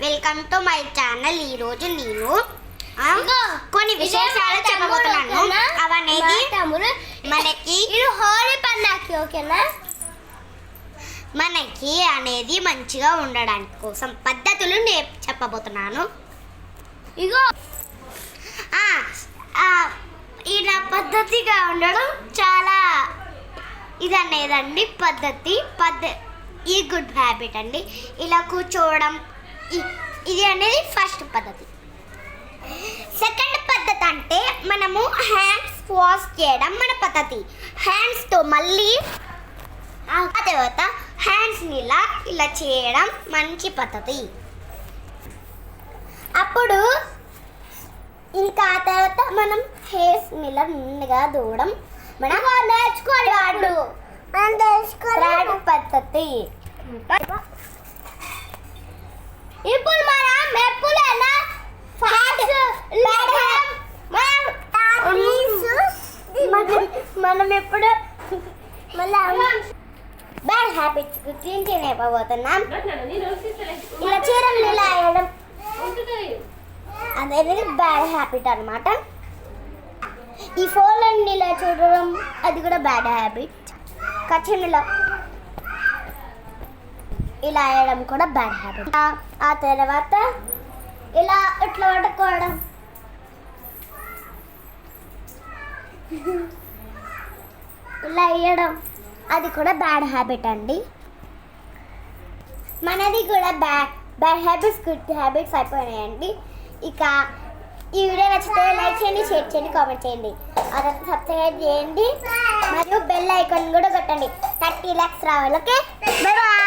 Welcome to my channel. ఈరోజు నేను కొన్ని విశేషాలు చెప్పబోతున్నాను. అవనేది మనకి హోలీ పండుగకి ఓకేనా, మనకి అనేది మంచిగా ఉండడానికి కోసం పద్ధతులు చెప్పబోతున్నాను. ఇగో ఇలా పద్ధతిగా ఉండడం చాలా ఇది అనేదండి పద్ధతి. ఈ గుడ్ హ్యాబిట్ అండి. ఇలా కూర్చోవడం ఇది అనేది ఫస్ట్ పద్ధతి. సెకండ్ పద్ధతి అంటే మనము హ్యాండ్స్ వాష్ చేయడం మన పద్ధతి. హ్యాండ్స్తో మళ్ళీ ఆ తర్వాత హ్యాండ్స్ని ఇలా చేయడం మంచి పద్ధతి. అప్పుడు ఇంకా ఆ తర్వాత మనం హెయిర్స్ నిన్నగా దూవడం మనం నేర్చుకోవాలి. పద్ధతి. ఇప్పుడు మనం ఎప్పుడైనా మనం ఎప్పుడు బ్యాడ్ హ్యాబిట్స్ క్లీన్ చేయలేకపోతున్నాం. ఇలా చేయడం ఇలా వేయడం అనేది బ్యాడ్ హ్యాబిట్ అనమాట. ఈ ఫోన్లన్నీ ఇలా చూడడం అది కూడా బ్యాడ్ హ్యాబిట్. కచ్చినిలా ఇలా వేయడం కూడా బ్యాడ్ హ్యాబిట్. ఆ తర్వాత ఇలా ఇట్లా పట్టుకోవడం ఇలా వేయడం అది కూడా బ్యాడ్ హ్యాబిట్ అండి. మనది కూడా బ్యాడ్ హ్యాబిట్స్ గుడ్ హ్యాబిట్స్ అయిపోయినాయండి. ఇక ఈ వీడియో నచ్చితే లైక్ చేయండి, షేర్ చేయండి, కామెంట్ చేయండి, అలా సబ్స్క్రైబ్ చేయండి మరియు బెల్ ఐకాన్ కూడా కొట్టండి. 30 lakhs రావాలి. Okay, bye bye.